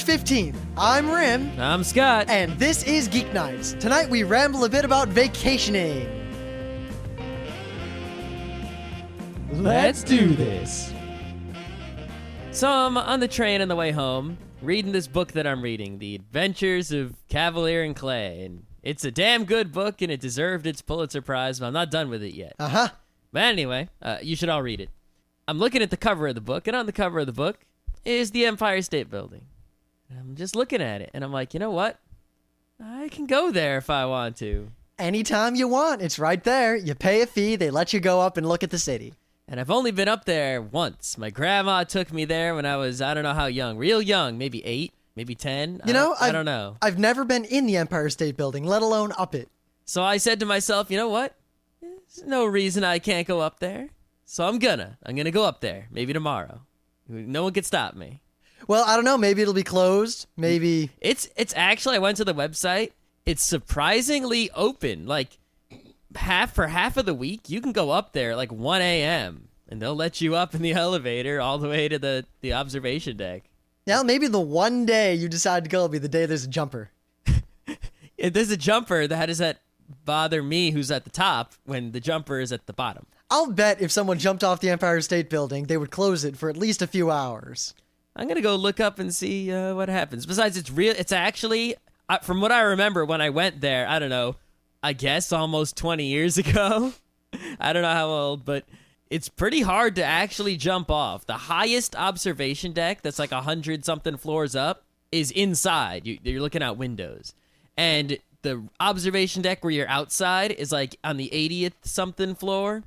15th. I'm Rim. I'm Scott. And this is Geeknights. Tonight we ramble a bit about vacationing. Let's do this. So I'm on the train on the way home, reading this book that I'm reading, The Adventures of Cavalier and Clay. And it's a damn good book, and it deserved its Pulitzer Prize, but I'm not done with it yet. Uh-huh. But anyway, you should all read it. I'm looking at the cover of the book, and on the cover of the book is the Empire State Building. And I'm just looking at it, and I'm like, you know what? I can go there if I want to. Anytime you want. It's right there. You pay a fee, they let you go up and look at the city. And I've only been up there once. My grandma took me there when I was, I don't know how young, real young, maybe 8, maybe 10. I don't know. I've never been in the Empire State Building, let alone up it. So I said to myself, you know what? There's no reason I can't go up there. So I'm gonna go up there, maybe tomorrow. No one can stop me. Well, I don't know, maybe it'll be closed, maybe. It's actually, I went to the website. It's surprisingly open. Like, half of the week, you can go up there like 1 a.m. and they'll let you up in the elevator all the way to the observation deck. Yeah, maybe the one day you decide to go will be the day there's a jumper. If there's a jumper, how does that bother me who's at the top when the jumper is at the bottom? I'll bet if someone jumped off the Empire State Building, they would close it for at least a few hours. I'm going to go look up and see what happens. Besides, it's actually, from what I remember when I went there, I don't know, I guess almost 20 years ago. I don't know how old, but it's pretty hard to actually jump off. The highest observation deck that's like 100-something floors up is inside. You're looking out windows. And the observation deck where you're outside is like on the 80th-something floor.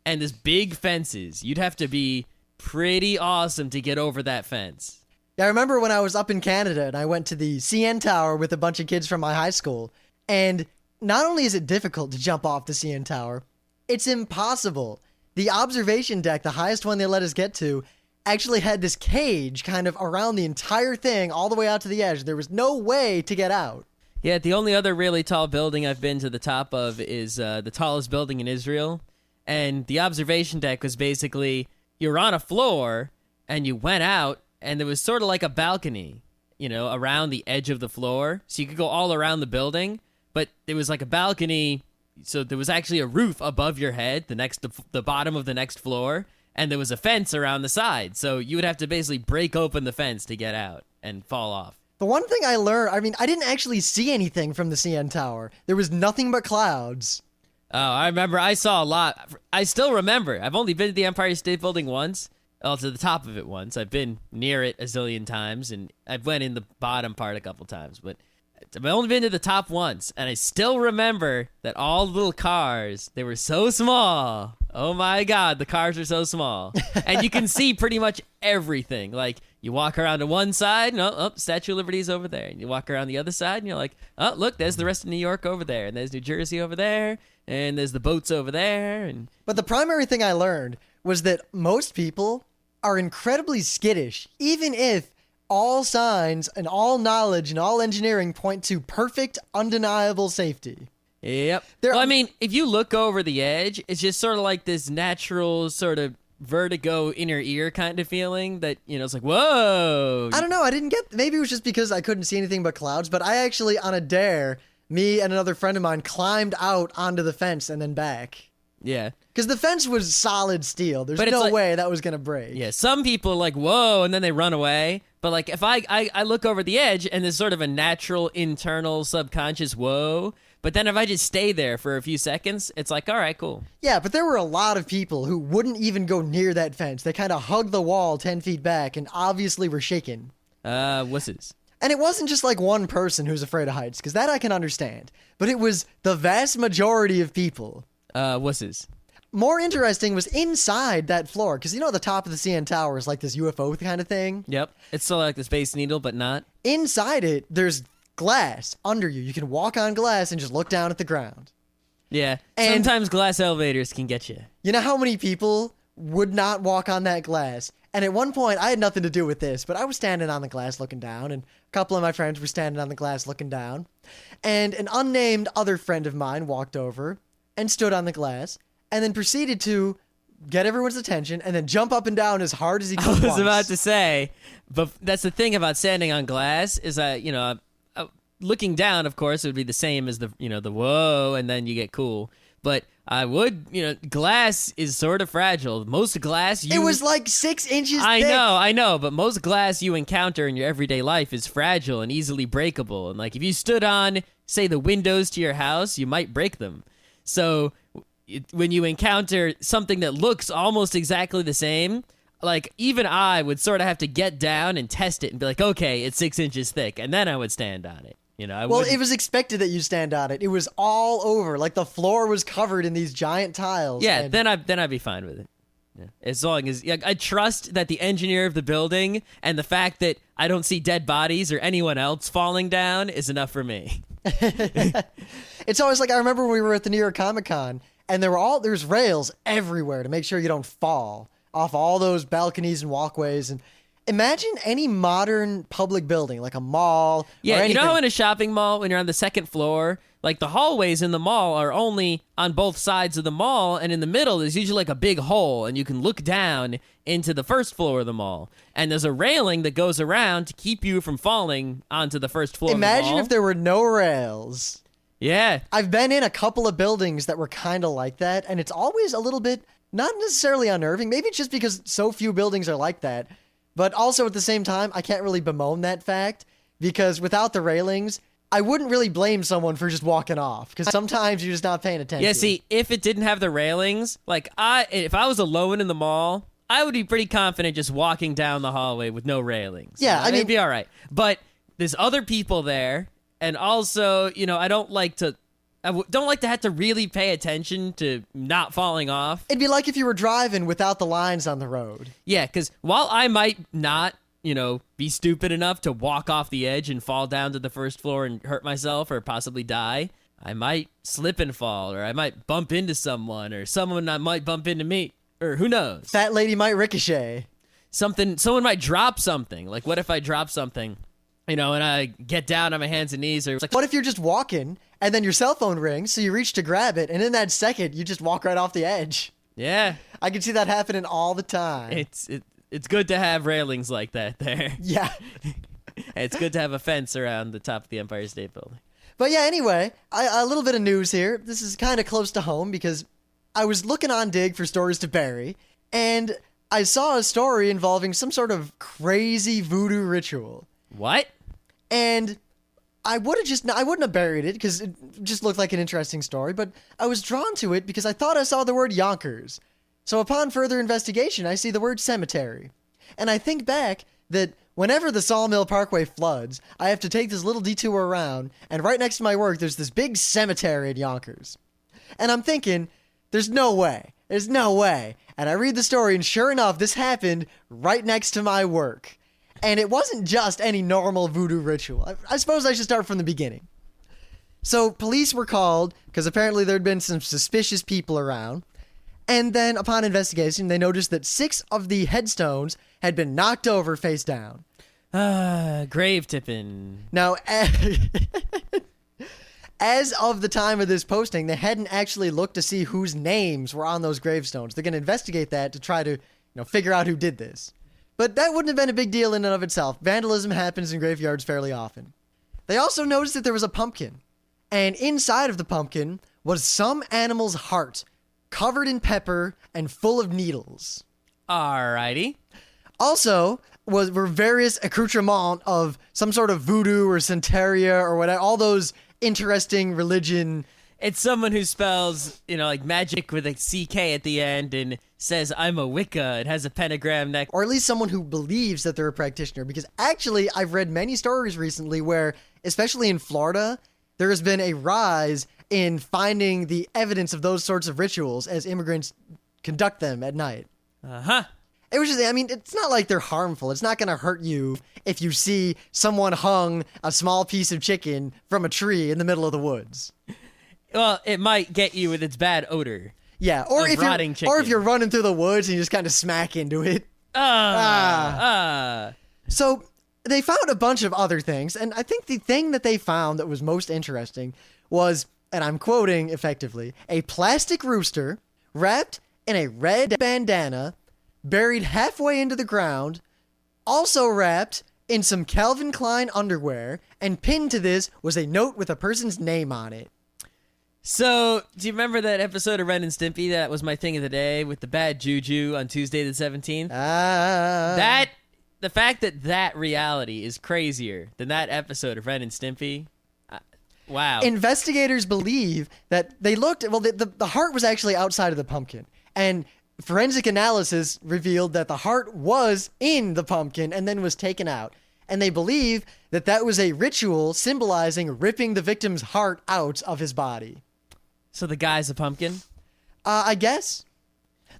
And there's big fences. You'd have to be pretty awesome to get over that fence. Yeah, I remember when I was up in Canada and I went to the CN Tower with a bunch of kids from my high school. And not only is it difficult to jump off the CN Tower, it's impossible. The observation deck, the highest one they let us get to, actually had this cage kind of around the entire thing all the way out to the edge. There was no way to get out. Yeah, the only other really tall building I've been to the top of is the tallest building in Israel. And the observation deck was basically, you were on a floor and you went out and there was sort of like a balcony, around the edge of the floor. So you could go all around the building, but it was like a balcony. So there was actually a roof above your head, the bottom of the next floor, and there was a fence around the side. So you would have to basically break open the fence to get out and fall off. The one thing I learned, I didn't actually see anything from the CN Tower. There was nothing but clouds. Oh, I remember. I saw a lot. I still remember. I've only been to the Empire State Building once. Well, to the top of it once. I've been near it a zillion times, and I've went in the bottom part a couple times. But I've only been to the top once, and I still remember that all the little cars, they were so small. Oh my God, the cars are so small. And you can see pretty much everything. Like, you walk around to one side, and oh, Statue of Liberty is over there. And you walk around the other side, and you're like, oh, look, there's the rest of New York over there, and there's New Jersey over there. And there's the boats over there. But the primary thing I learned was that most people are incredibly skittish, even if all signs and all knowledge and all engineering point to perfect, undeniable safety. Yep. If you look over the edge, it's just sort of like this natural sort of vertigo inner ear kind of feeling that, it's like, whoa. I don't know. Maybe it was just because I couldn't see anything but clouds, but I actually, on a dare, me and another friend of mine climbed out onto the fence and then back. Yeah. Because the fence was solid steel. There's no way that was going to break. Yeah, some people are like, whoa, and then they run away. But like, if I look over the edge and there's sort of a natural, internal, subconscious whoa. But then if I just stay there for a few seconds, it's like, all right, cool. Yeah, but there were a lot of people who wouldn't even go near that fence. They kind of hugged the wall 10 feet back and obviously were shaken. Wusses. And it wasn't just like one person who's afraid of heights, because that I can understand. But it was the vast majority of people. Wusses. More interesting was inside that floor, because the top of the CN Tower is like this UFO kind of thing. Yep. It's still like the Space Needle, but not. Inside it, there's glass under you. You can walk on glass and just look down at the ground. Yeah. And sometimes glass elevators can get you. You know how many people would not walk on that glass? And at one point, I had nothing to do with this, but I was standing on the glass looking down, and a couple of my friends were standing on the glass looking down. And an unnamed other friend of mine walked over and stood on the glass, and then proceeded to get everyone's attention, and then jump up and down as hard as he could. I was about to say, but that's the thing about standing on glass is that, looking down, of course, it would be the same as the whoa, and then you get cool. But I would, glass is sort of fragile. Most glass It was like 6 inches thick. I know, but most glass you encounter in your everyday life is fragile and easily breakable. And like if you stood on, say, the windows to your house, you might break them. So when you encounter something that looks almost exactly the same, like even I would sort of have to get down and test it and be like, okay, it's 6 inches thick, and then I would stand on it. Well, it was expected that you stand on it. It was all over. Like the floor was covered in these giant tiles. Yeah, then I'd be fine with it. Yeah. As long as I trust that the engineer of the building and the fact that I don't see dead bodies or anyone else falling down is enough for me. It's always like, I remember when we were at the New York Comic-Con, and there's rails everywhere to make sure you don't fall off all those balconies and walkways. And imagine any modern public building, like a mall. Yeah, or anything. You know how in a shopping mall, when you're on the second floor, like the hallways in the mall are only on both sides of the mall, and in the middle there's usually like a big hole, and you can look down into the first floor of the mall. And there's a railing that goes around to keep you from falling onto the first floor of the mall. Imagine if there were no rails. Yeah. I've been in a couple of buildings that were kind of like that, and it's always a little bit, not necessarily unnerving. Maybe it's just because so few buildings are like that. But also at the same time, I can't really bemoan that fact, because without the railings, I wouldn't really blame someone for just walking off, because sometimes you're just not paying attention. Yeah, see, if it didn't have the railings, like if I was alone in the mall, I would be pretty confident just walking down the hallway with no railings. Yeah, I mean, it'd be all right. But there's other people there, and also, I don't like to have to really pay attention to not falling off. It'd be like if you were driving without the lines on the road. Yeah, because while I might not, be stupid enough to walk off the edge and fall down to the first floor and hurt myself or possibly die, I might slip and fall, or I might bump into someone, or someone might bump into me, or who knows? That lady might ricochet. Someone might drop something. Like, what if I drop something, and I get down on my hands and knees, or like, what if you're just walking and then your cell phone rings, so you reach to grab it, and in that second, you just walk right off the edge? Yeah. I can see that happening all the time. It's good to have railings like that there. Yeah. It's good to have a fence around the top of the Empire State Building. But yeah, anyway, a little bit of news here. This is kind of close to home because I was looking on Dig for stories to bury, and I saw a story involving some sort of crazy voodoo ritual. What? And I wouldn't have buried it because it just looked like an interesting story, but I was drawn to it because I thought I saw the word Yonkers. So upon further investigation, I see the word cemetery. And I think back that whenever the Sawmill Parkway floods, I have to take this little detour around, and right next to my work, there's this big cemetery at Yonkers. And I'm thinking, there's no way. There's no way. And I read the story, and sure enough, this happened right next to my work. And it wasn't just any normal voodoo ritual. I suppose I should start from the beginning. So police were called because apparently there'd been some suspicious people around. And then upon investigation, they noticed that 6 of the headstones had been knocked over face down. Grave tipping. Now, as of the time of this posting, they hadn't actually looked to see whose names were on those gravestones. They're going to investigate that to try to, figure out who did this. But that wouldn't have been a big deal in and of itself. Vandalism happens in graveyards fairly often. They also noticed that there was a pumpkin. And inside of the pumpkin was some animal's heart, covered in pepper and full of needles. Alrighty. Also, were various accoutrements of some sort of voodoo or Santeria or whatever, all those interesting religion. It's someone who spells, like magic with a CK at the end and says, I'm a Wicca. It has a pentagram neck. Or at least someone who believes that they're a practitioner. Because actually, I've read many stories recently where, especially in Florida, there has been a rise in finding the evidence of those sorts of rituals as immigrants conduct them at night. Uh-huh. It was just, it's not like they're harmful. It's not going to hurt you if you see someone hung a small piece of chicken from a tree in the middle of the woods. Well, it might get you with its bad odor. Yeah, or if you're running through the woods and you just kind of smack into it. So they found a bunch of other things, and I think the thing that they found that was most interesting was, and I'm quoting effectively, a plastic rooster wrapped in a red bandana, buried halfway into the ground, also wrapped in some Calvin Klein underwear, and pinned to this was a note with a person's name on it. So, do you remember that episode of Ren and Stimpy that was my thing of the day with the bad juju on Tuesday the 17th? The fact that reality is crazier than that episode of Ren and Stimpy. Wow. Investigators believe that they looked, well, the heart was actually outside of the pumpkin. And forensic analysis revealed that the heart was in the pumpkin and then was taken out. And they believe that that was a ritual symbolizing ripping the victim's heart out of his body. So the guy's a pumpkin? I guess.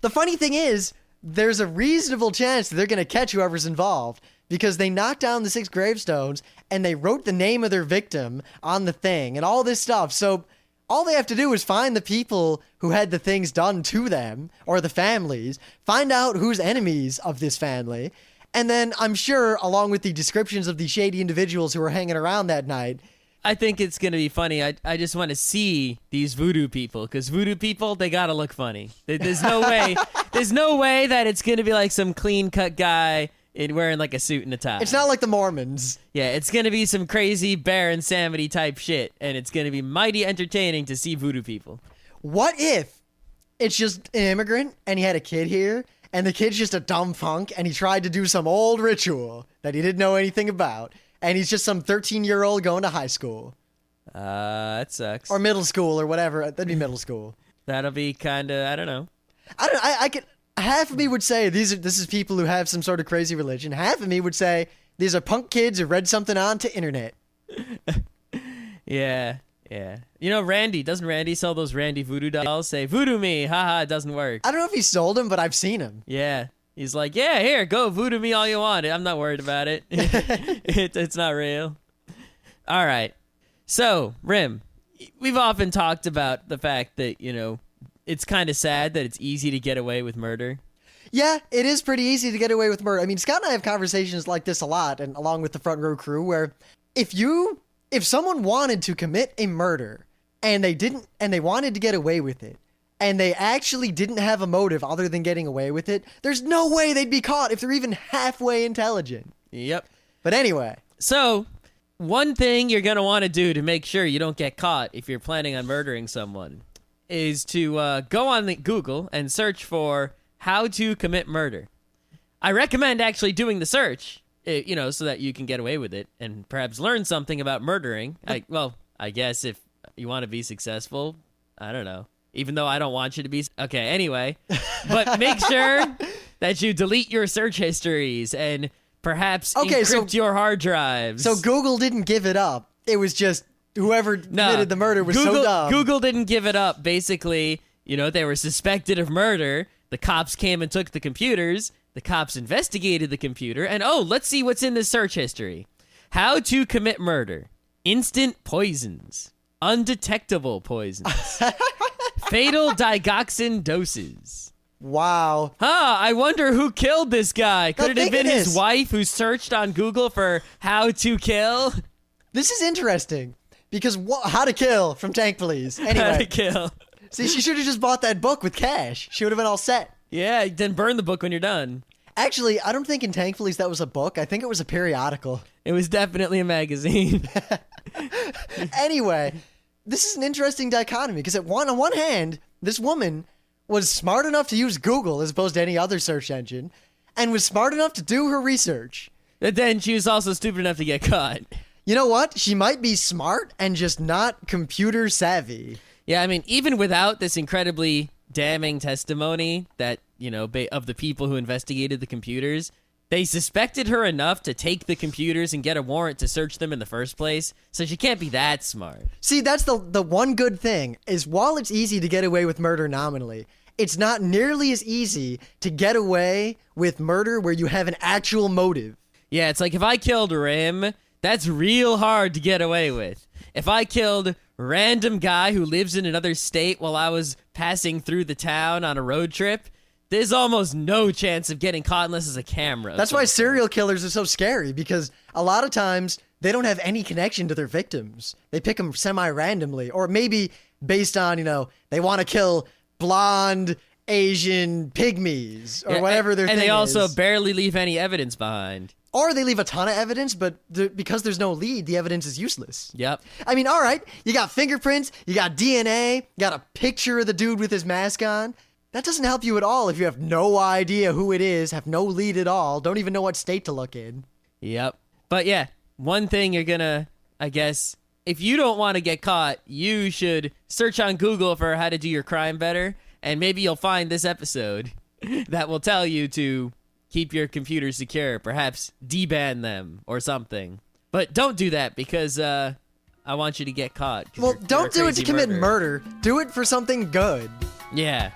The funny thing is, there's a reasonable chance that they're going to catch whoever's involved because they knocked down the 6 gravestones and they wrote the name of their victim on the thing and all this stuff. So all they have to do is find the people who had the things done to them or the families, find out who's enemies of this family, and then I'm sure, along with the descriptions of the shady individuals who were hanging around that night, I think it's going to be funny. I just want to see these voodoo people, because voodoo people, they got to look funny. There's no way that it's going to be like some clean-cut guy wearing like a suit and a tie. It's not like the Mormons. Yeah, it's going to be some crazy Baron Samedi type shit, and it's going to be mighty entertaining to see voodoo people. What if it's just an immigrant and he had a kid here, and the kid's just a dumb funk, and he tried to do some old ritual that he didn't know anything about, and he's just some 13-year-old going to high school. That sucks. Or middle school or whatever. That'd be middle school. That'll be kind of, I don't know. I could, half of me would say this is people who have some sort of crazy religion. Half of me would say these are punk kids who read something onto internet. Yeah. You know, doesn't Randy sell those Randy voodoo dolls? Say, voodoo me, haha, it doesn't work. I don't know if he sold them, but I've seen them. Yeah. He's like, yeah, here, go voodoo me all you want. I'm not worried about it. It's not real. All right. So, Rim, we've often talked about the fact that, you know, it's kind of sad that it's easy to get away with murder. Yeah, it is pretty easy to get away with murder. I mean, Scott and I have conversations like this a lot, and along with the Front Row crew, where if someone wanted to commit a murder and they wanted to get away with it, and they actually didn't have a motive other than getting away with it, there's no way they'd be caught if they're even halfway intelligent. Yep. But anyway. So, one thing you're going to want to do to make sure you don't get caught if you're planning on murdering someone is to go on Google and search for how to commit murder. I recommend actually doing the search, so that you can get away with it and perhaps learn something about murdering. I guess if you want to be successful, I don't know. Even though I don't want you to be. Okay, anyway. But make sure that you delete your search histories and perhaps encrypt your hard drives. So Google didn't give it up. It was just whoever committed the murder was so dumb. Google didn't give it up. Basically, they were suspected of murder. The cops came and took the computers. The cops investigated the computer. And, let's see what's in the search history. How to commit murder. Instant poisons. Undetectable poisons. Fatal digoxin doses. Wow. I wonder who killed this guy. Could it have been his wife who searched on Google for how to kill? This is interesting because how to kill from Tank Police. Anyway. How to kill. See, she should have just bought that book with cash. She would have been all set. Yeah, then burn the book when you're done. Actually, I don't think in Tank Police that was a book. I think it was a periodical. It was definitely a magazine. Anyway, this is an interesting dichotomy because on one hand, this woman was smart enough to use Google as opposed to any other search engine and was smart enough to do her research. But then she was also stupid enough to get caught. You know what? She might be smart and just not computer savvy. Yeah, I mean, even without this incredibly damning testimony that, of the people who investigated the computers, they suspected her enough to take the computers and get a warrant to search them in the first place, so she can't be that smart. See, that's the one good thing, is while it's easy to get away with murder nominally, it's not nearly as easy to get away with murder where you have an actual motive. Yeah, it's like if I killed Rim, that's real hard to get away with. If I killed random guy who lives in another state while I was passing through the town on a road trip, there's almost no chance of getting caught unless there's a camera. That's why serial killers are so scary, because a lot of times they don't have any connection to their victims. They pick them semi-randomly, or maybe based on, they want to kill blonde Asian pygmies or Yeah, whatever their thing and they also is. barely leave any evidence behind. Or they leave a ton of evidence, but because there's no lead, the evidence is useless. Yep. I mean, all right, you got fingerprints, you got DNA, you got a picture of the dude with his mask on. That doesn't help you at all if you have no idea who it is, have no lead at all, don't even know what state to look in. Yep. But yeah, one thing you're gonna, I guess, if you don't want to get caught, you should search on Google for how to do your crime better, and maybe you'll find this episode that will tell you to keep your computer secure, perhaps deban them or something. But don't do that because I want you to get caught. Well, you're don't a do it to crazy commit murderer. murder. Do it for something good. Yeah.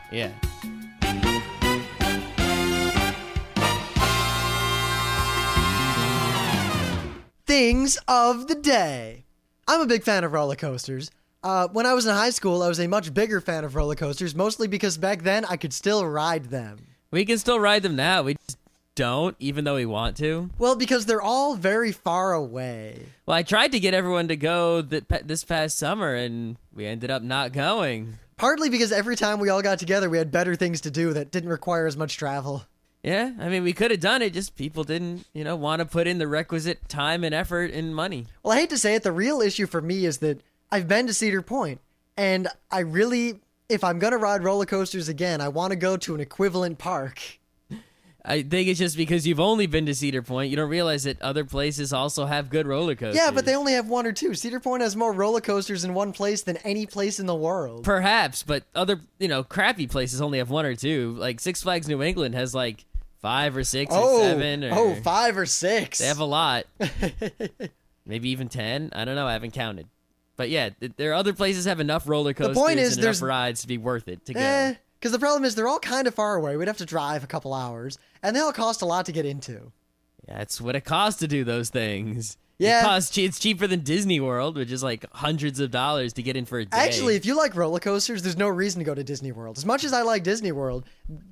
Things of the day. I'm a big fan of roller coasters. When I was in high school, I was a much bigger fan of roller coasters, mostly because back then I could still ride them. We can still ride them now. We just don't, even though we want to. Well, because they're all very far away. Well, I tried to get everyone to go this past summer, and we ended up not going. Partly because every time we all got together, we had better things to do that didn't require as much travel. Yeah, I mean, we could have done it, just people didn't, want to put in the requisite time and effort and money. Well, I hate to say it, the real issue for me is that I've been to Cedar Point, and I really, if I'm going to ride roller coasters again, I want to go to an equivalent park. I think it's just because you've only been to Cedar Point, you don't realize that other places also have good roller coasters. Yeah, but they only have one or two. Cedar Point has more roller coasters in one place than any place in the world. Perhaps, but other, crappy places only have one or two. Like Six Flags New England has like 5 or 6 or 7. Or 5 or 6. They have a lot. Maybe even 10. I don't know. I haven't counted. But yeah, there are other places have enough roller coasters point is and enough rides to be worth it to go. Because the problem is they're all kind of far away. We'd have to drive a couple hours, and they all cost a lot to get into. Yeah, that's what it costs to do those things. Yeah. It's cheaper than Disney World, which is like hundreds of dollars to get in for a day. Actually, if you like roller coasters, there's no reason to go to Disney World. As much as I like Disney World,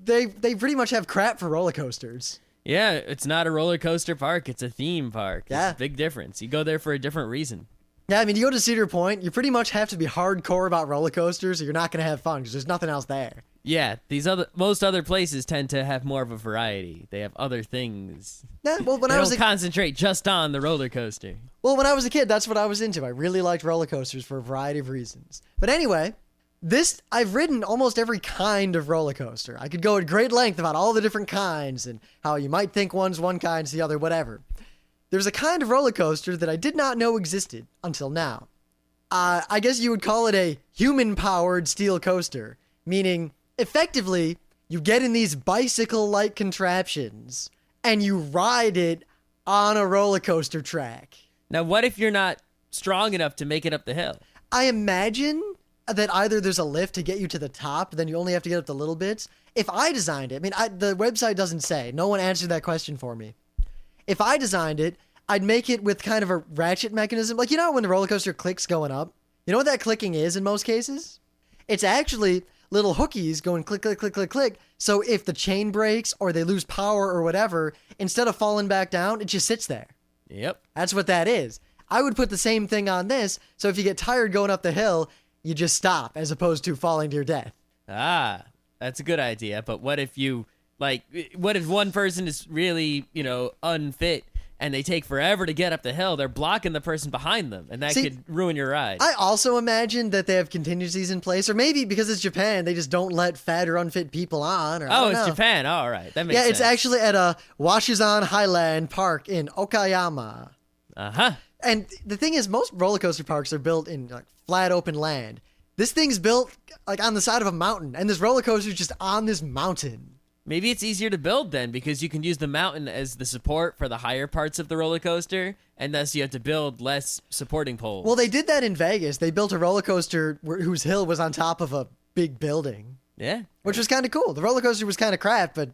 they pretty much have crap for roller coasters. Yeah, it's not a roller coaster park. It's a theme park. Yeah. It's a big difference. You go there for a different reason. Yeah, I mean, you go to Cedar Point, you pretty much have to be hardcore about roller coasters or you're not going to have fun because there's nothing else there. Yeah, most other places tend to have more of a variety. They have other things. Yeah, well, when They I was don't concentrate just on the roller coaster. when I was a kid, that's what I was into. I really liked roller coasters for a variety of reasons. But anyway, I've ridden almost every kind of roller coaster. I could go at great length about all the different kinds and how you might think one's one kind's the other, whatever. There's a kind of roller coaster that I did not know existed until now. I guess you would call it a human-powered steel coaster, meaning, effectively, you get in these bicycle-like contraptions, and you ride it on a roller coaster track. Now, what if you're not strong enough to make it up the hill? I imagine that either there's a lift to get you to the top, then you only have to get up the little bits. If I designed it, the website doesn't say. No one answered that question for me. If I designed it, I'd make it with kind of a ratchet mechanism. Like, you know when the roller coaster clicks going up? You know what that clicking is in most cases? It's actually little hookies going click, click, click, click, click. So if the chain breaks or they lose power or whatever, instead of falling back down, it just sits there. Yep. That's what that is. I would put the same thing on this, so if you get tired going up the hill, you just stop as opposed to falling to your death. Ah, that's a good idea. But what if what if one person is really, unfit and they take forever to get up the hill? They're blocking the person behind them, and that could ruin your ride. I also imagine that they have contingencies in place, or maybe because it's Japan, they just don't let fat or unfit people on. Or, it's Japan. Oh, all right. That makes sense. It's actually at a Washizan Highland Park in Okayama. Uh-huh. And the thing is, most roller coaster parks are built in like flat open land. This thing's built like on the side of a mountain, and this roller coaster's just on this mountain. Maybe it's easier to build then because you can use the mountain as the support for the higher parts of the roller coaster, and thus you have to build less supporting poles. Well, they did that in Vegas. They built a roller coaster whose hill was on top of a big building. Yeah. Which was kind of cool. The roller coaster was kind of crap, but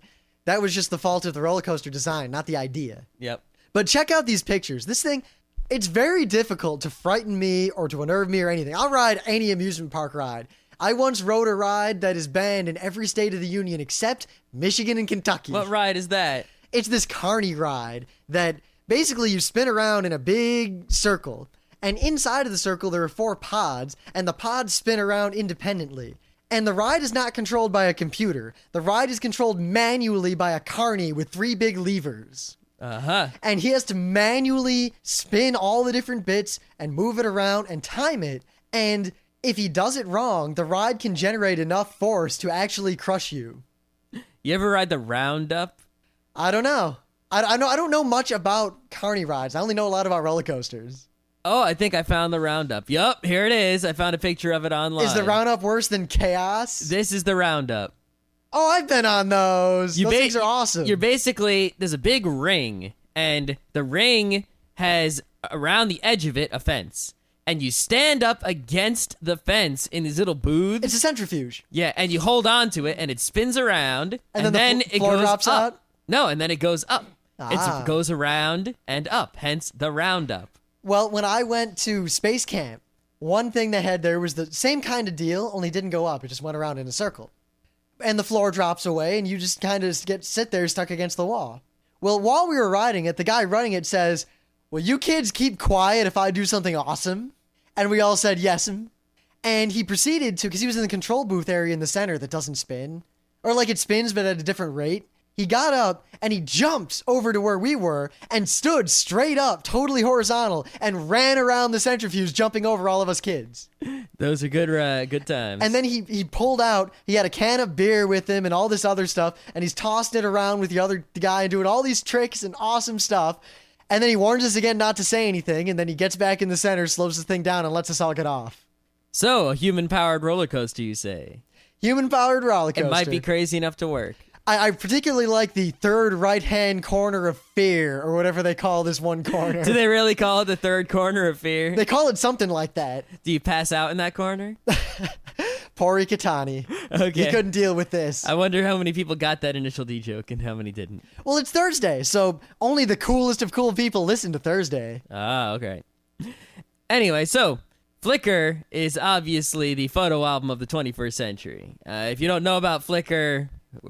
that was just the fault of the roller coaster design, not the idea. Yep. But check out these pictures. This thing, it's very difficult to frighten me or to unnerve me or anything. I'll ride any amusement park ride. I once rode a ride that is banned in every state of the union except Michigan and Kentucky. What ride is that? It's this carny ride that basically you spin around in a big circle. And inside of the circle, there are 4 pods, and the pods spin around independently. And the ride is not controlled by a computer. The ride is controlled manually by a carny with 3 big levers. Uh-huh. And he has to manually spin all the different bits and move it around and time it. And if he does it wrong, the ride can generate enough force to actually crush you. You ever ride the Roundup? I don't know. I don't know much about carny rides. I only know a lot about roller coasters. Oh, I think I found the Roundup. Yup, here it is. I found a picture of it online. Is the Roundup worse than Chaos? This is the Roundup. Oh, I've been on those. Those things are awesome. You're basically, there's a big ring, and the ring has, around the edge of it, a fence. And you stand up against the fence in these little booths. It's a centrifuge. Yeah, and you hold on to it, and it spins around, and then the it floor goes drops up. out? No, and then it goes up. Ah. It goes around and up, hence the Roundup. Well, when I went to space camp, one thing they had there was the same kind of deal, only didn't go up. It just went around in a circle. And the floor drops away, and you just kind of sit there stuck against the wall. Well, while we were riding it, the guy running it says, "Will you kids keep quiet if I do something awesome?" And we all said, "Yes." And he proceeded to, because he was in the control booth area in the center that doesn't spin. Or like it spins, but at a different rate. He got up and he jumped over to where we were and stood straight up, totally horizontal, and ran around the centrifuge, jumping over all of us kids. Those are good times. And then he pulled out, he had a can of beer with him and all this other stuff, and he's tossing it around with the guy and doing all these tricks and awesome stuff. And then he warns us again not to say anything, and then he gets back in the center, slows the thing down, and lets us all get off. So, a human-powered roller coaster, you say? Human-powered roller coaster. It might be crazy enough to work. I particularly like the third right-hand corner of fear, or whatever they call this one corner. Do they really call it the third corner of fear? They call it something like that. Do you pass out in that corner? Poor Ikatani. Okay. He couldn't deal with this. I wonder how many people got that initial D joke and how many didn't. Well, it's Thursday, so only the coolest of cool people listen to Thursday. Ah, okay. Anyway, so Flickr is obviously the photo album of the 21st century. If you don't know about Flickr,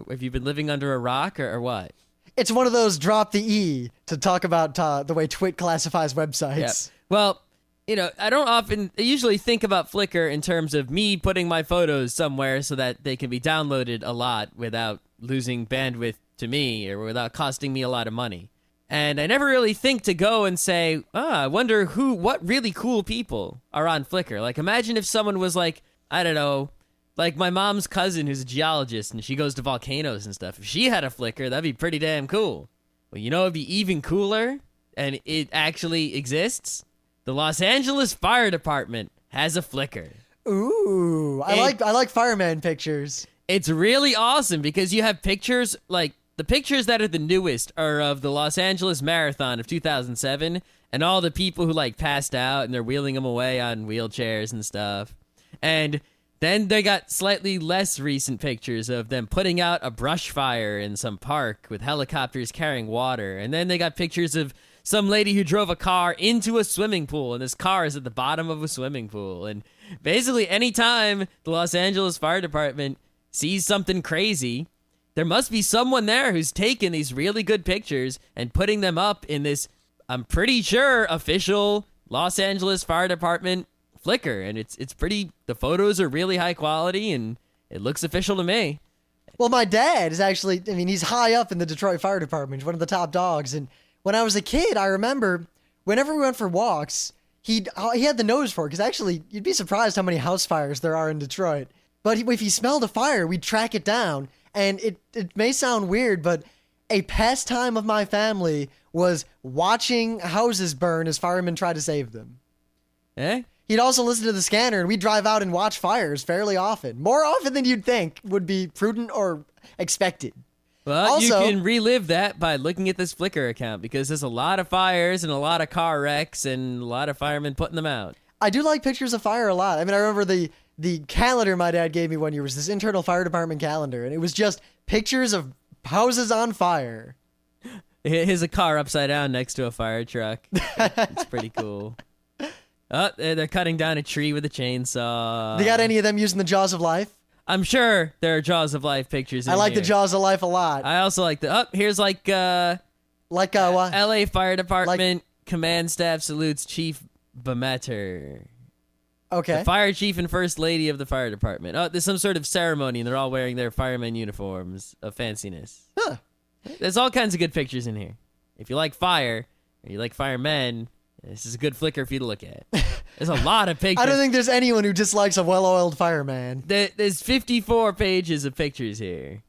have you been living under a rock or what? It's one of those drop the E to talk about the way Twit classifies websites. Yeah. Well, you know, I usually think about Flickr in terms of me putting my photos somewhere so that they can be downloaded a lot without losing bandwidth to me or without costing me a lot of money. And I never really think to go and say, I wonder what really cool people are on Flickr. Like, imagine if someone was like, I don't know, like my mom's cousin who's a geologist and she goes to volcanoes and stuff. If she had a Flickr, that'd be pretty damn cool. Well, you know, it'd be even cooler, and it actually exists. The Los Angeles Fire Department has a Flickr. Ooh, I like fireman pictures. It's really awesome because you have pictures, like the pictures that are the newest are of the Los Angeles Marathon of 2007 and all the people who like passed out and they're wheeling them away on wheelchairs and stuff. And then they got slightly less recent pictures of them putting out a brush fire in some park with helicopters carrying water. And then they got pictures of some lady who drove a car into a swimming pool, and this car is at the bottom of a swimming pool. And basically, anytime the Los Angeles Fire Department sees something crazy, there must be someone there who's taken these really good pictures and putting them up in this, I'm pretty sure, official Los Angeles Fire Department Flickr. And it's pretty, the photos are really high quality, and it looks official to me. Well, my dad is actually, I mean, he's high up in the Detroit Fire Department. He's one of the top dogs, and when I was a kid, I remember whenever we went for walks, he had the nose for it, because actually, you'd be surprised how many house fires there are in Detroit. But if he smelled a fire, we'd track it down, and it may sound weird, but a pastime of my family was watching houses burn as firemen try to save them. Eh? He'd also listen to the scanner, and we'd drive out and watch fires fairly often. More often than you'd think would be prudent or expected. Well, also, you can relive that by looking at this Flickr account because there's a lot of fires and a lot of car wrecks and a lot of firemen putting them out. I do like pictures of fire a lot. I mean, I remember the calendar my dad gave me one year was this internal fire department calendar, and it was just pictures of houses on fire. Here's a car upside down next to a fire truck. It's pretty cool. Oh, they're cutting down a tree with a chainsaw. They got any of them using the Jaws of Life? I'm sure there are Jaws of Life pictures in I like here. the Jaws of Life a lot. I also like here's what? LA Fire Department Command Staff salutes Chief Bameter. Okay. The fire chief and first lady of the fire department. Oh, there's some sort of ceremony, and they're all wearing their fireman uniforms of fanciness. Huh. There's all kinds of good pictures in here. If you like fire, or you like firemen, this is a good flicker for you to look at. There's a lot of pictures. I don't think there's anyone who dislikes a well-oiled fireman. There's 54 pages of pictures here.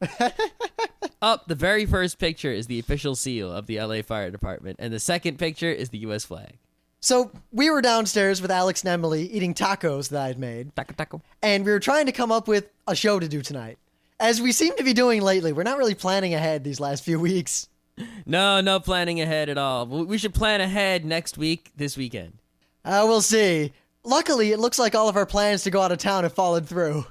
Up, the very first picture is the official seal of the LA Fire Department, and the second picture is the U.S. flag. So we were downstairs with Alex and Emily eating tacos that I'd made. Taco. And we were trying to come up with a show to do tonight. As we seem to be doing lately, we're not really planning ahead these last few weeks. No planning ahead at all. We should plan ahead next week, this weekend. We'll see. Luckily, it looks like all of our plans to go out of town have fallen through.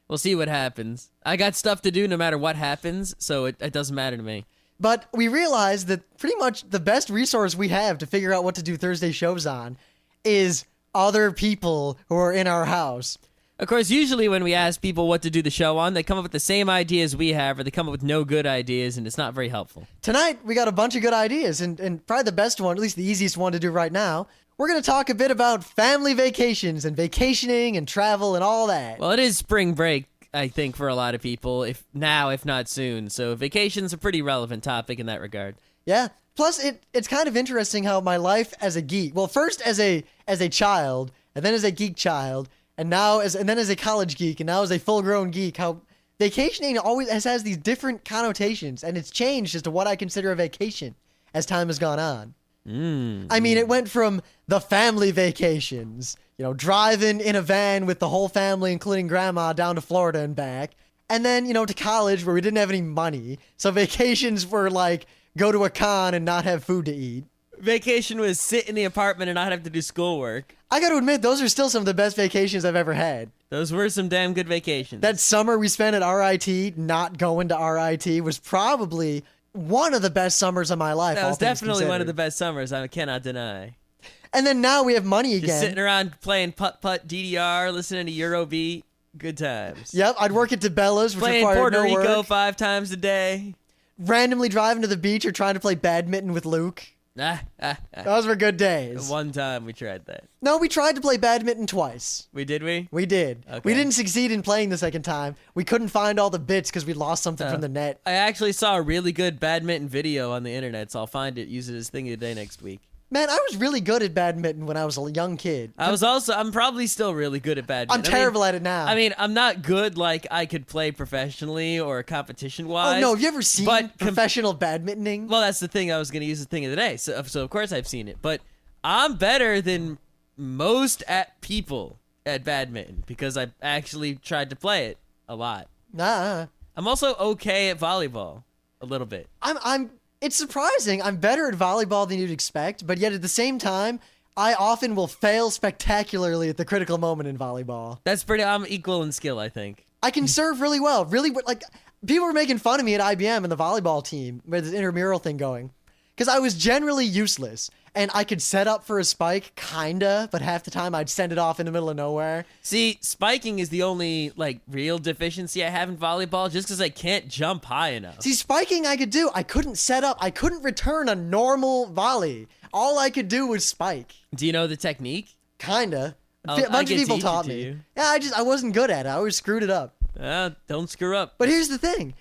We'll see what happens. I got stuff to do no matter what happens, so it doesn't matter to me. But we realized that pretty much the best resource we have to figure out what to do Thursday shows on is other people who are in our house. Of course, usually when we ask people what to do the show on, they come up with the same ideas we have, or they come up with no good ideas, and it's not very helpful. Tonight, we got a bunch of good ideas, and probably the best one, at least the easiest one to do right now. We're going to talk a bit about family vacations and vacationing and travel and all that. Well, it is spring break, I think, for a lot of people, if not soon. So vacation's a pretty relevant topic in that regard. Yeah. Plus, it's kind of interesting how my life as a geek, well, first as a child, and then as a geek child, and then as a college geek, and now as a full-grown geek, how vacationing always has these different connotations, and it's changed as to what I consider a vacation as time has gone on. I mean, it went from the family vacations, driving in a van with the whole family, including grandma, down to Florida and back. And then, to college where we didn't have any money. So vacations were like, go to a con and not have food to eat. Vacation was sit in the apartment and not have to do schoolwork. I got to admit, those are still some of the best vacations I've ever had. Those were some damn good vacations. That summer we spent at RIT, not going to RIT, was probably one of the best summers of my life. That was definitely one of the considered. best summers, I cannot deny. And then now we have money again. Just sitting around playing putt-putt DDR, listening to Eurobeat. Good times. Yep, I'd work at DeBella's, which Playing required Puerto no Rico work. 5 times a day. Randomly driving to the beach or trying to play badminton with Luke. Those were good days. One time we tried that. No, we tried to play badminton twice. We did? We did. Okay. We didn't succeed in playing the second time. We couldn't find all the bits because we lost something from the net. I actually saw a really good badminton video on the internet, so I'll find it, use it as thing of the day next week. Man, I was really good at badminton when I was a young kid. I'm probably still really good at badminton. I'm terrible at it now. I mean, I'm not good like I could play professionally or competition-wise. Oh, no, have you ever seen but professional badmintoning? Well, that's the thing I was going to use the thing of the day. So of course I've seen it. But I'm better than most people at badminton because I actually tried to play it a lot. Nah. I'm also okay at volleyball a little bit. It's surprising. I'm better at volleyball than you'd expect, but yet at the same time, I often will fail spectacularly at the critical moment in volleyball. I'm equal in skill, I think. I can serve really well. Really, like, people were making fun of me at IBM and the volleyball team with this intramural thing going. Because I was generally useless. And I could set up for a spike, kinda, but half the time I'd send it off in the middle of nowhere. See, spiking is the only, real deficiency I have in volleyball, just because I can't jump high enough. See, spiking I could do. I couldn't set up. I couldn't return a normal volley. All I could do was spike. Do you know the technique? Kinda. I A bunch of can people teach it taught to me. you. Yeah, I wasn't good at it. I always screwed it up. Don't screw up. But here's the thing.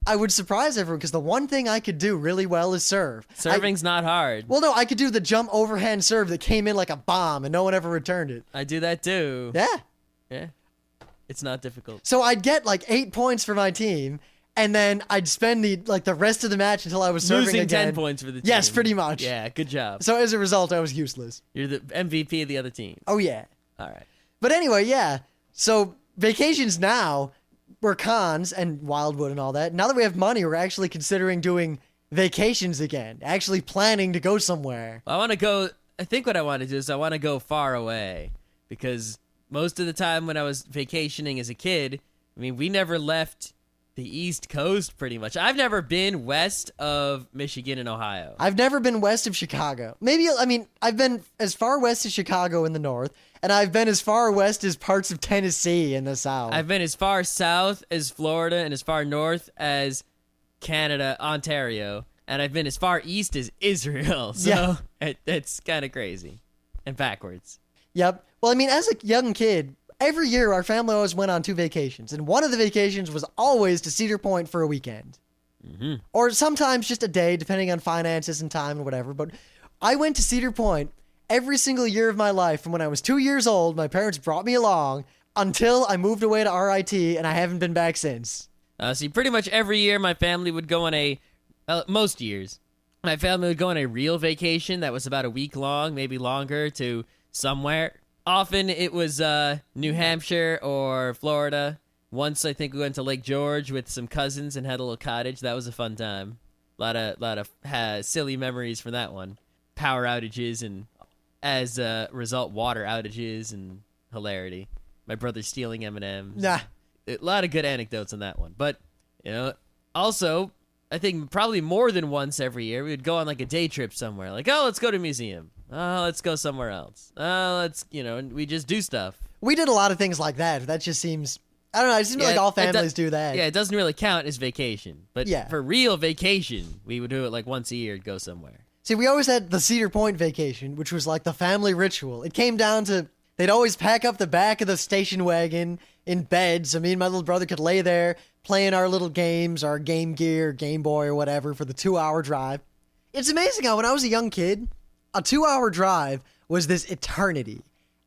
I would surprise everyone because the one thing I could do really well is serve. Serving's not hard. Well, no, I could do the jump overhand serve that came in like a bomb and no one ever returned it. I do that too. Yeah. Yeah. It's not difficult. So I'd get 8 points for my team, and then I'd spend the rest of the match until I was serving Losing again. 10 points for the team. Yes, pretty much. Yeah, good job. So as a result, I was useless. You're the MVP of the other team. Oh, yeah. All right. But anyway, yeah. So vacations now were cons and Wildwood and all that. Now that we have money, we're actually considering doing vacations again, actually planning to go somewhere. I think what I want to do is I want to go far away because most of the time when I was vacationing as a kid, I mean, we never left the East Coast pretty much. I've never been west of Michigan and Ohio. I've never been west of Chicago. I've been as far west as Chicago in the north, and I've been as far west as parts of Tennessee in the south. I've been as far south as Florida and as far north as Canada, Ontario, and I've been as far east as Israel. So Yeah. it's kind of crazy and backwards. Yep. Well, I mean, as a young kid, every year our family always went on 2 vacations, and one of the vacations was always to Cedar Point for a weekend. Mm-hmm. Or sometimes just a day, depending on finances and time and whatever. But I went to Cedar Point every single year of my life. From when I was 2 years old, my parents brought me along until I moved away to RIT, and I haven't been back since. See, pretty much every year my family would go on most years, my family would go on a real vacation that was about a week long, maybe longer, to somewhere. Often it was New Hampshire or Florida. Once I think we went to Lake George with some cousins and had a little cottage. That was a fun time. A lot of silly memories from that one. Power outages and, as a result, water outages and hilarity. My brother stealing M&Ms. Nah. A lot of good anecdotes on that one. But, also, I think probably more than once every year, we would go on like a day trip somewhere. Like, oh, let's go to a museum. Oh, let's go somewhere else. Oh, and we just do stuff. We did a lot of things like that. That just seems, I don't know, it seems like all families do that. Yeah, it doesn't really count as vacation. But for real vacation, we would do it like once a year to go somewhere. See, we always had the Cedar Point vacation, which was like the family ritual. It came down to, they'd always pack up the back of the station wagon in bed, so me and my little brother could lay there playing our little games, our Game Gear, Game Boy, or whatever for the 2-hour drive. It's amazing how when I was a young kid, a 2-hour drive was this eternity.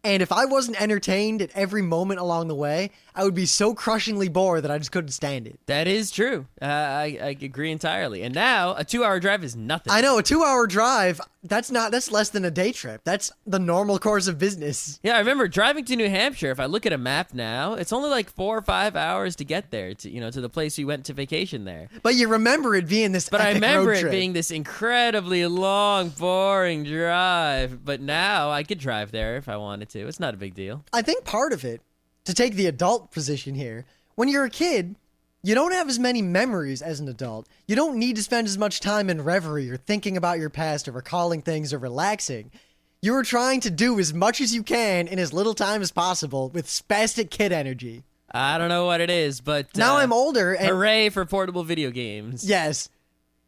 And if I wasn't entertained at every moment along the way, I would be so crushingly bored that I just couldn't stand it. That is true. I agree entirely. And now a 2-hour drive is nothing. I know, a 2-hour drive, that's less than a day trip. That's the normal course of business. Yeah, I remember driving to New Hampshire. If I look at a map now, it's only like 4 or 5 hours to get there, to the place we went to vacation there. But you remember it being this But I epic remember road it trip. being this incredibly long, boring drive. But now I could drive there if I wanted to. It's not a big deal. I think part of it, to take the adult position here, when you're a kid, you don't have as many memories as an adult. You don't need to spend as much time in reverie or thinking about your past or recalling things or relaxing. You are trying to do as much as you can in as little time as possible with spastic kid energy. I don't know what it is, but Now I'm older and... hooray for portable video games. Yes.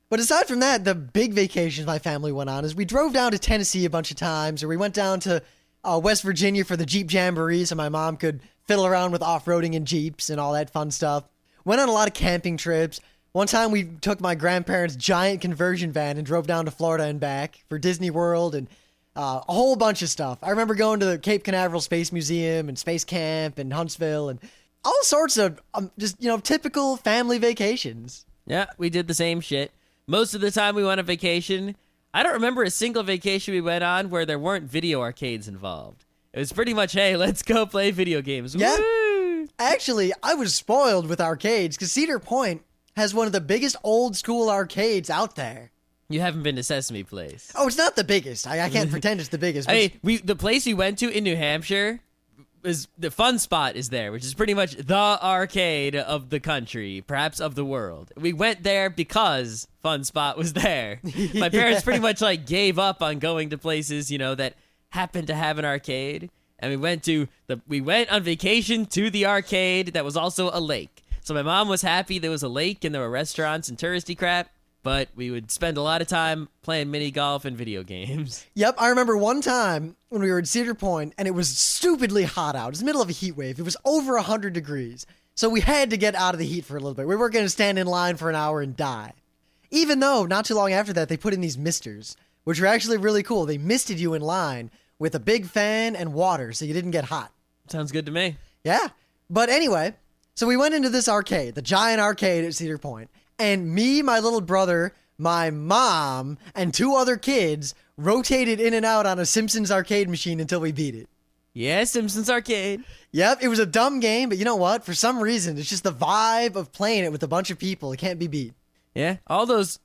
But aside from that, the big vacations my family went on is we drove down to Tennessee a bunch of times, or we went down to West Virginia for the Jeep Jamboree so my mom could fiddle around with off-roading in Jeeps and all that fun stuff. Went on a lot of camping trips. One time we took my grandparents' giant conversion van and drove down to Florida and back for Disney World and a whole bunch of stuff. I remember going to the Cape Canaveral Space Museum and Space Camp and Huntsville and all sorts of just typical family vacations. Yeah, we did the same shit. Most of the time we went on vacation, I don't remember a single vacation we went on where there weren't video arcades involved. It was pretty much, hey, let's go play video games. Yeah. Woo! Actually, I was spoiled with arcades because Cedar Point has one of the biggest old school arcades out there. You haven't been to Sesame Place. Oh, it's not the biggest. I can't pretend it's the biggest. But The place we went to in New Hampshire, is the Fun Spot is there, which is pretty much the arcade of the country, perhaps of the world. We went there because Fun Spot was there. My parents pretty much gave up on going to places, that happened to have an arcade. And we went on vacation to the arcade that was also a lake. So my mom was happy there was a lake and there were restaurants and touristy crap, but we would spend a lot of time playing mini golf and video games. Yep, I remember one time when we were in Cedar Point and it was stupidly hot out. It was the middle of a heat wave. It was over 100 degrees. So we had to get out of the heat for a little bit. We weren't going to stand in line for an hour and die. Even though, not too long after that, they put in these misters, which were actually really cool. They misted you in line with a big fan and water so you didn't get hot. Sounds good to me. Yeah. But anyway, so we went into this arcade, the giant arcade at Cedar Point, and me, my little brother, my mom, and 2 other kids rotated in and out on a Simpsons arcade machine until we beat it. Yeah, Simpsons Arcade. Yep, it was a dumb game, but you know what? For some reason, it's just the vibe of playing it with a bunch of people. It can't be beat. Yeah, all those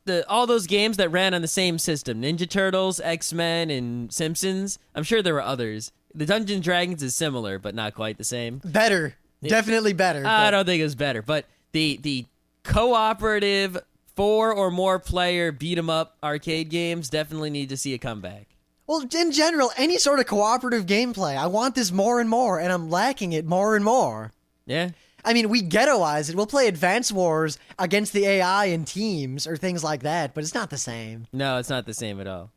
games that ran on the same system, Ninja Turtles, X-Men, and Simpsons. I'm sure there were others. The Dungeons and Dragons is similar, but not quite the same. Better. Definitely better. I don't think it was better, but the cooperative 4 or more player beat 'em up arcade games definitely need to see a comeback. Well, in general, any sort of cooperative gameplay, I want this more and more, and I'm lacking it more and more. Yeah. I mean, we ghettoize it. We'll play Advance Wars against the AI in teams or things like that, but it's not the same. No, it's not the same at all.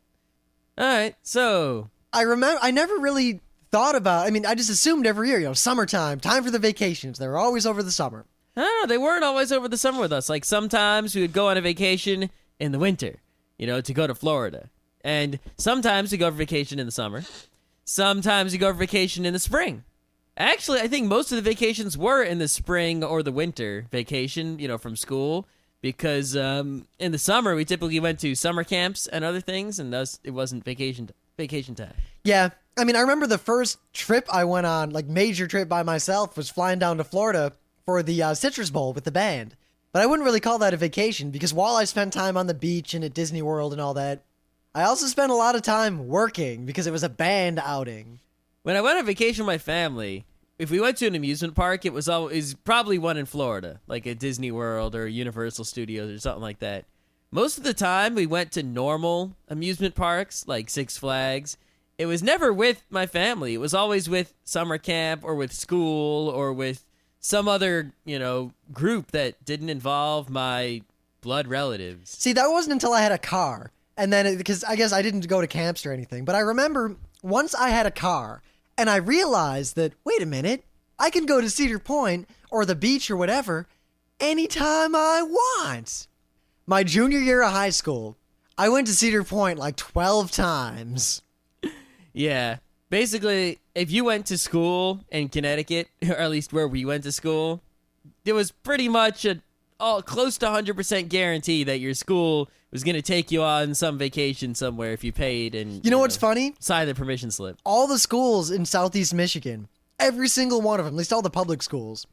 All right, so I never really thought about, I mean, I just assumed every year, summertime, time for the vacations. They were always over the summer. I don't know, they weren't always over the summer with us. Like sometimes we would go on a vacation in the winter, to go to Florida. And sometimes we go for vacation in the summer. Sometimes we go for vacation in the spring. Actually, I think most of the vacations were in the spring or the winter vacation, from school. Because in the summer, we typically went to summer camps and other things, and thus it wasn't vacation time. Yeah. I mean, I remember the first trip I went on, like major trip by myself, was flying down to Florida for the Citrus Bowl with the band. But I wouldn't really call that a vacation because while I spent time on the beach and at Disney World and all that, I also spent a lot of time working because it was a band outing. When I went on vacation with my family, if we went to an amusement park, it was always probably one in Florida, like at Disney World or Universal Studios or something like that. Most of the time, we went to normal amusement parks like Six Flags. It was never with my family. It was always with summer camp or with school or with some other, group that didn't involve my blood relatives. See, that wasn't until I had a car. And then, because I guess I didn't go to camps or anything, but I remember once I had a car and I realized that, wait a minute, I can go to Cedar Point or the beach or whatever anytime I want. My junior year of high school, I went to Cedar Point like 12 times. Yeah. Basically, if you went to school in Connecticut, or at least where we went to school, it was pretty much close to 100% guarantee that your school was going to take you on some vacation somewhere if you paid and... You know what's funny? Sign the permission slip. All the schools in Southeast Michigan, every single one of them, at least all the public schools,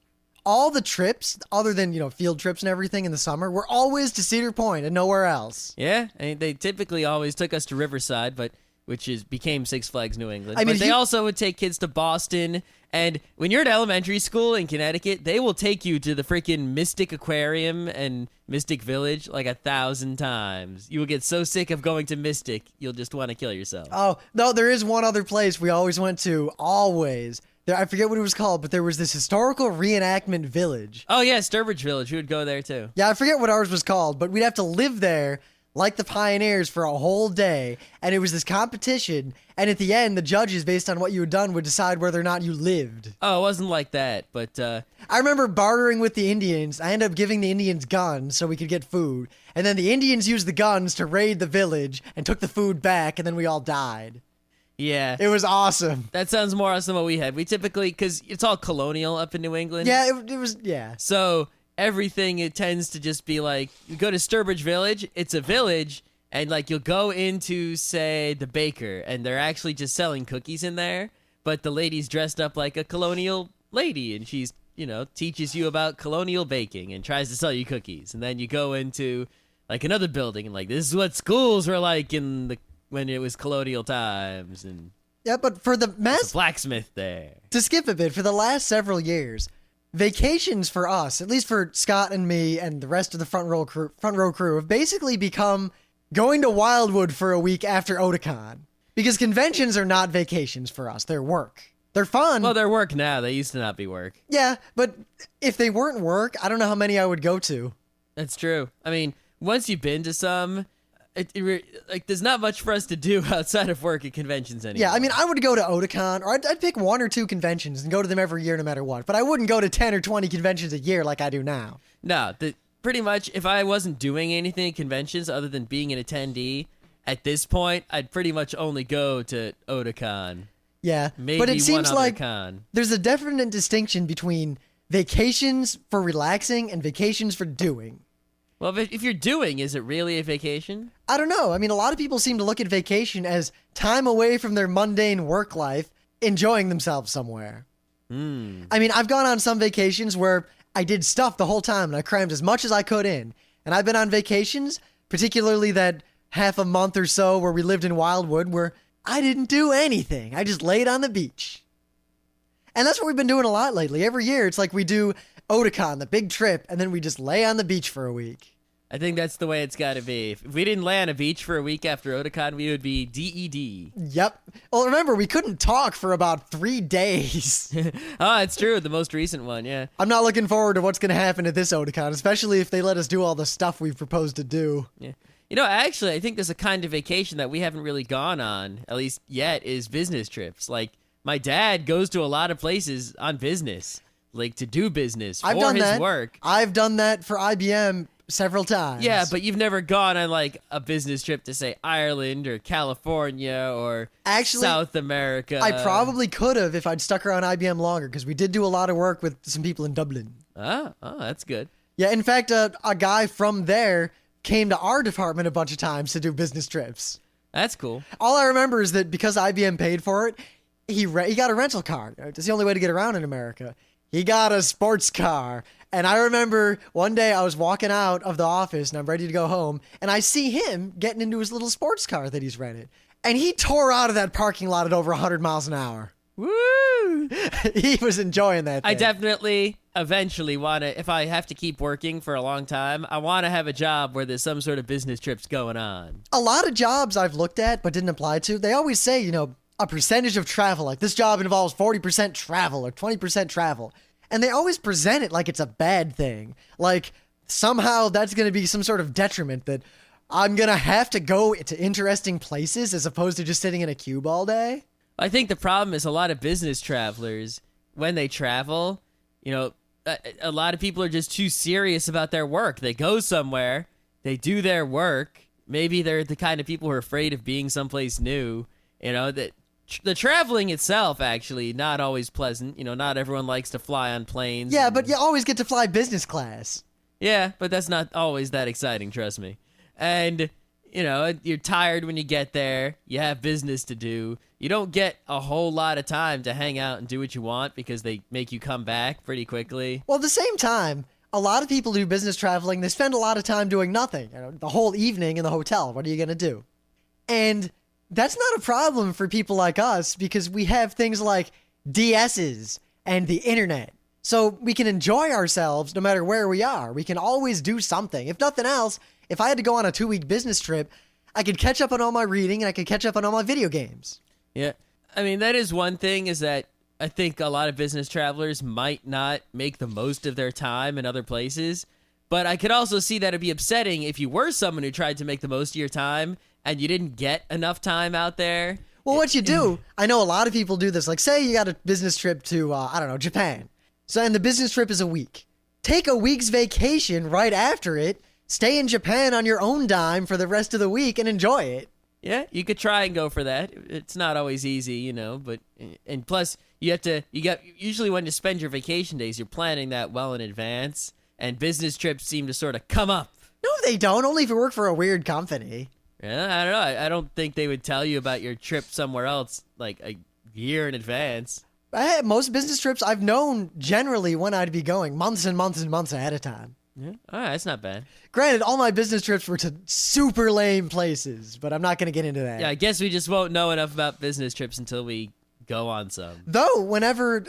all the trips, other than, field trips and everything in the summer, were always to Cedar Point and nowhere else. Yeah, I mean, they typically always took us to Riverside, which became Six Flags New England. I mean, but they also would take kids to Boston. And when you're at elementary school in Connecticut, they will take you to the freaking Mystic Aquarium and Mystic Village like 1,000 times. You will get so sick of going to Mystic, you'll just want to kill yourself. Oh, no, there is one other place we always went to, always. I forget what it was called, but there was this historical reenactment village. Oh, yeah, Sturbridge Village. We would go there, too. Yeah, I forget what ours was called, but we'd have to live there like the pioneers for a whole day, and it was this competition, and at the end, the judges, based on what you had done, would decide whether or not you lived. Oh, it wasn't like that, but... I remember bartering with the Indians. I ended up giving the Indians guns so we could get food, and then the Indians used the guns to raid the village and took the food back, and then we all died. Yeah. It was awesome. That sounds more awesome than what we had. We typically, because it's all colonial up in New England. Yeah, it was, yeah. So... everything, it tends to just be like, you go to Sturbridge Village, it's a village, and like you'll go into, say, the baker, and they're actually just selling cookies in there, but the lady's dressed up like a colonial lady, and she's, teaches you about colonial baking and tries to sell you cookies. And then you go into like another building, and like, this is what schools were like when it was colonial times, and yeah, but for the blacksmith there. To skip a bit, for the last several years, vacations for us, at least for Scott and me and the rest of the front row crew, have basically become going to Wildwood for a week after Otakon. Because conventions are not vacations for us. They're work. They're fun. Well, they're work now. They used to not be work. Yeah, but if they weren't work, I don't know how many I would go to. That's true. I mean, once you've been to some... there's not much for us to do outside of work at conventions anymore. Yeah, I mean, I would go to Otakon, or I'd pick 1 or 2 conventions and go to them every year no matter what. But I wouldn't go to 10 or 20 conventions a year like I do now. No, pretty much, if I wasn't doing anything at conventions other than being an attendee, at this point, I'd pretty much only go to Otakon. Yeah, Maybe but it seems like con. There's a definite distinction between vacations for relaxing and vacations for doing. Well, if you're doing, is it really a vacation? I don't know. I mean, a lot of people seem to look at vacation as time away from their mundane work life, enjoying themselves somewhere. I mean, I've gone on some vacations where I did stuff the whole time and I crammed as much as I could in. And I've been on vacations, particularly that half a month or so where we lived in Wildwood, where I didn't do anything. I just laid on the beach. And that's what we've been doing a lot lately. Every year, it's like we do Otakon, the big trip, and then we just lay on the beach for a week. I think that's the way it's got to be. If we didn't lay on a beach for a week after Otakon, we would be DED. Yep. Well, remember, we couldn't talk for about 3 days. Oh, it's true. The most recent one, yeah. I'm not looking forward to what's going to happen at this Otakon, especially if they let us do all the stuff we've proposed to do. Yeah. Actually, I think there's a kind of vacation that we haven't really gone on, at least yet, is business trips. Like, my dad goes to a lot of places on business, like to do business for I've done his that. work. I've done that for IBM several times. Yeah, but you've never gone on like a business trip to say Ireland or California or Actually, South America. I probably could have if I'd stuck around IBM longer, because we did do a lot of work with some people in Dublin. Oh, that's good. Yeah, in fact, a guy from there came to our department a bunch of times to do business trips. That's cool. All I remember is that because IBM paid for it, he got a rental car. It's the only way to get around in America. He got a sports car. And I remember one day I was walking out of the office and I'm ready to go home, and I see him getting into his little sports car that he's rented. And he tore out of that parking lot at over 100 miles an hour. Woo! He was enjoying that thing. I definitely eventually want to, if I have to keep working for a long time, I want to have a job where there's some sort of business trips going on. A lot of jobs I've looked at but didn't apply to, they always say, a percentage of travel. Like, this job involves 40% travel or 20% travel. And they always present it like it's a bad thing. Like, somehow that's going to be some sort of detriment, that I'm going to have to go to interesting places as opposed to just sitting in a cube all day. I think the problem is a lot of business travelers, when they travel, a lot of people are just too serious about their work. They go somewhere, they do their work. Maybe they're the kind of people who are afraid of being someplace new. That the traveling itself, actually, not always pleasant. Not everyone likes to fly on planes. Yeah, but you always get to fly business class. Yeah, but that's not always that exciting, trust me. And, you're tired when you get there. You have business to do. You don't get a whole lot of time to hang out and do what you want because they make you come back pretty quickly. Well, at the same time, a lot of people do business traveling. They spend a lot of time doing nothing. The whole evening in the hotel. What are you going to do? And that's not a problem for people like us, because we have things like DSs and the internet. So we can enjoy ourselves no matter where we are. We can always do something. If nothing else, if I had to go on a 2-week business trip, I could catch up on all my reading and I could catch up on all my video games. Yeah. I mean, that is one thing, is that I think a lot of business travelers might not make the most of their time in other places. But I could also see that it'd be upsetting if you were someone who tried to make the most of your time and you didn't get enough time out there. Well, what you do, I know a lot of people do this. Like, say you got a business trip to, Japan. So, and the business trip is a week. Take a week's vacation right after it. Stay in Japan on your own dime for the rest of the week and enjoy it. Yeah, you could try and go for that. It's not always easy, but, and plus usually when you spend your vacation days, you're planning that well in advance, and business trips seem to sort of come up. No, they don't. Only if you work for a weird company. Yeah, I don't know. I don't think they would tell you about your trip somewhere else like a year in advance. Most business trips I've known generally when I'd be going, months and months and months ahead of time. Yeah. All right, that's not bad. Granted, all my business trips were to super lame places, but I'm not going to get into that. Yeah, I guess we just won't know enough about business trips until we go on some. Though, whenever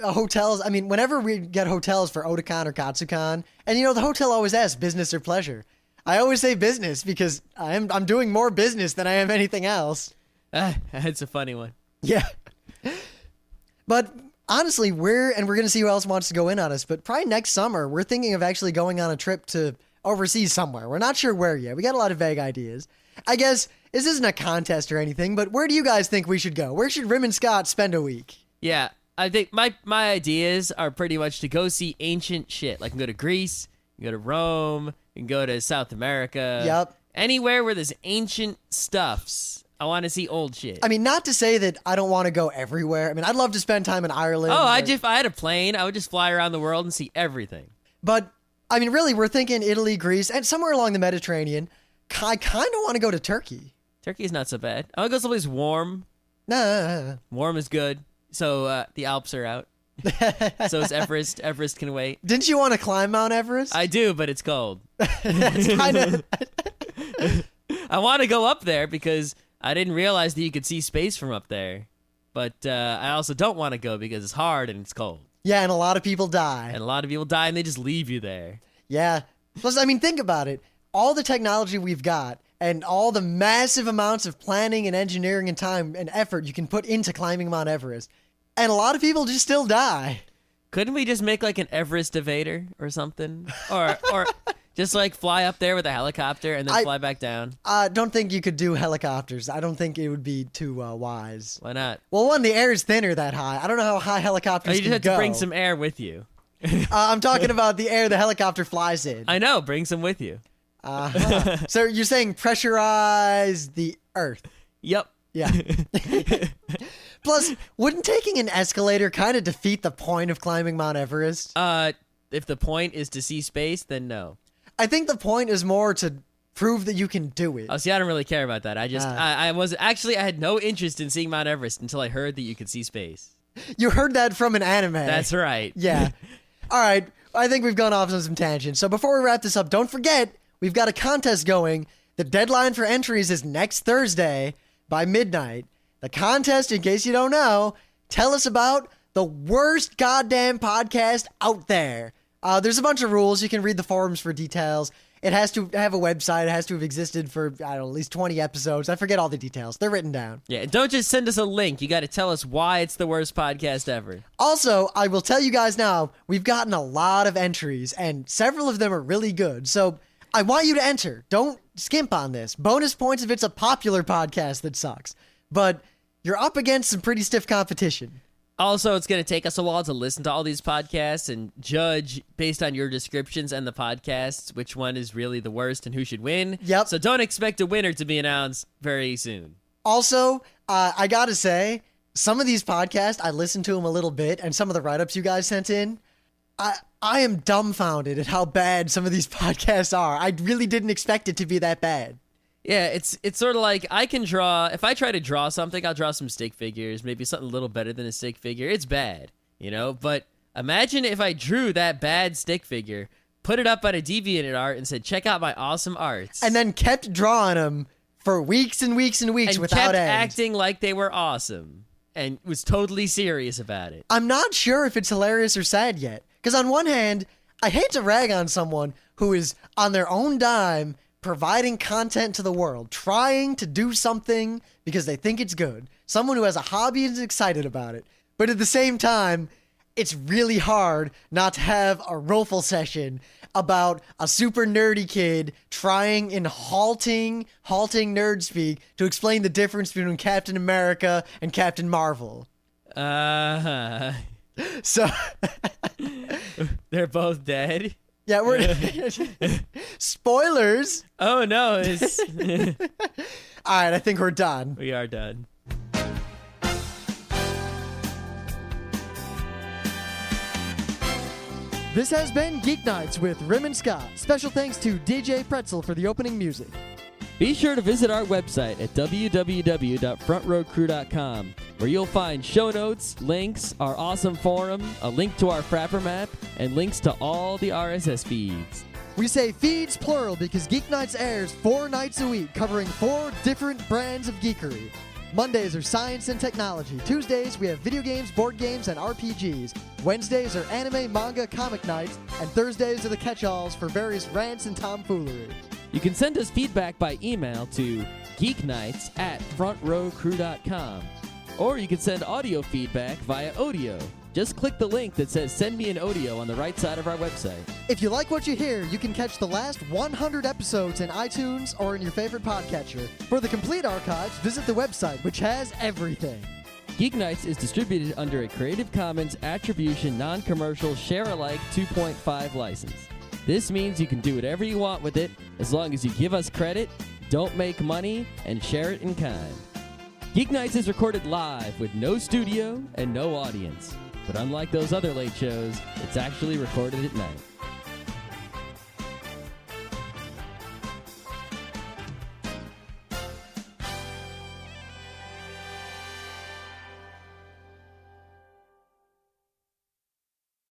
we get hotels for Otakon or Katsukan, and the hotel always asks business or pleasure. I always say business because I'm doing more business than I am anything else. That's a funny one. Yeah. But honestly, we're going to see who else wants to go in on us, but probably next summer, we're thinking of actually going on a trip to overseas somewhere. We're not sure where yet. We got a lot of vague ideas. I guess this isn't a contest or anything, but where do you guys think we should go? Where should Rim and Scott spend a week? Yeah, I think my ideas are pretty much to go see ancient shit. Like, go to Greece, go to Rome, you can go to South America. Yep. Anywhere where there's ancient stuffs. I want to see old shit. I mean, not to say that I don't want to go everywhere. I mean, I'd love to spend time in Ireland. If I had a plane, I would just fly around the world and see everything. But, I mean, really, we're thinking Italy, Greece, and somewhere along the Mediterranean. I kind of want to go to Turkey. Turkey's not so bad. I want to go someplace warm. Nah. Warm is good. So the Alps are out. So is Everest. Everest can wait. Didn't you want to climb Mount Everest? I do, but it's cold. That's kind of... I want to go up there because I didn't realize that you could see space from up there. But I also don't want to go because it's hard and it's cold. Yeah, and a lot of people die. And a lot of people die and they just leave you there. Yeah. Plus, I mean, think about it. All the technology we've got and all the massive amounts of planning and engineering and time and effort you can put into climbing Mount Everest. And a lot of people just still die. Couldn't we just make like an Everest evader or something? Or Just like fly up there with a helicopter and then fly back down. I don't think you could do helicopters. I don't think it would be too wise. Why not? Well, one, the air is thinner that high. I don't know how high helicopters You can just go. have to bring some air with you. I'm talking about the air the helicopter flies in. I know. Bring some with you. So you're saying pressurize the earth. Yep. Yeah. Plus, wouldn't taking an escalator kind of defeat the point of climbing Mount Everest? If the point is to see space, then no. I think the point is more to prove that you can do it. Oh, see, I don't really care about that. I had no interest in seeing Mount Everest until I heard that you could see space. You heard that from an anime. That's right. Yeah. All right. I think we've gone off on some tangents. So before we wrap this up, don't forget, we've got a contest going. The deadline for entries is next Thursday by midnight. The contest, in case you don't know, tell us about the worst goddamn podcast out there. There's a bunch of rules. You can read the forums for details. It has to have a website. It has to have existed for, I don't know, at least 20 episodes. I forget all the details. They're written down. Yeah, and don't just send us a link. You got to tell us why it's the worst podcast ever. Also, I will tell you guys now, we've gotten a lot of entries, and several of them are really good. So I want you to enter. Don't skimp on this. Bonus points if it's a popular podcast that sucks. But you're up against some pretty stiff competition. Also, it's going to take us a while to listen to all these podcasts and judge based on your descriptions and the podcasts which one is really the worst and who should win. Yep. So don't expect a winner to be announced very soon. Also, I gotta say, some of these podcasts, I listened to them a little bit, and some of the write-ups you guys sent in, I am dumbfounded at how bad some of these podcasts are. I really didn't expect it to be that bad. Yeah, it's sort of like I can draw. If I try to draw something, I'll draw some stick figures, maybe something a little better than a stick figure. It's bad, but imagine if I drew that bad stick figure, put it up on a DeviantArt and said, check out my awesome arts. And then kept drawing them for weeks and weeks and weeks and without kept end. acting like they were awesome and was totally serious about it. I'm not sure if it's hilarious or sad yet. Because on one hand, I hate to rag on someone who is on their own dime providing content to the world, trying to do something because they think it's good. Someone who has a hobby and is excited about it. But at the same time, it's really hard not to have a rollful session about a super nerdy kid trying in halting nerd speak to explain the difference between Captain America and Captain Marvel. So they're both dead. Yeah, we're spoilers. Oh no! All right, I think we're done. We are done. This has been Geeknights with Rim and Scott. Special thanks to DJ Pretzel for the opening music. Be sure to visit our website at www.frontrowcrew.com, where you'll find show notes, links, our awesome forum, a link to our Frapper map, and links to all the RSS feeds. We say feeds plural because Geeknights airs 4 nights a week, covering 4 different brands of geekery. Mondays are science and technology. Tuesdays, we have video games, board games, and RPGs. Wednesdays are anime, manga, comic nights. And Thursdays are the catch-alls for various rants and tomfoolery. You can send us feedback by email to geeknights@frontrowcrew.com. Or you can send audio feedback via audio. Just click the link that says send me an audio on the right side of our website. If you like what you hear, you can catch the last 100 episodes in iTunes or in your favorite podcatcher. For the complete archives, visit the website, which has everything. Geeknights is distributed under a Creative Commons Attribution Non-Commercial Share-alike 2.5 license. This means you can do whatever you want with it as long as you give us credit, don't make money, and share it in kind. Geeknights is recorded live with no studio and no audience. But unlike those other late shows, it's actually recorded at night.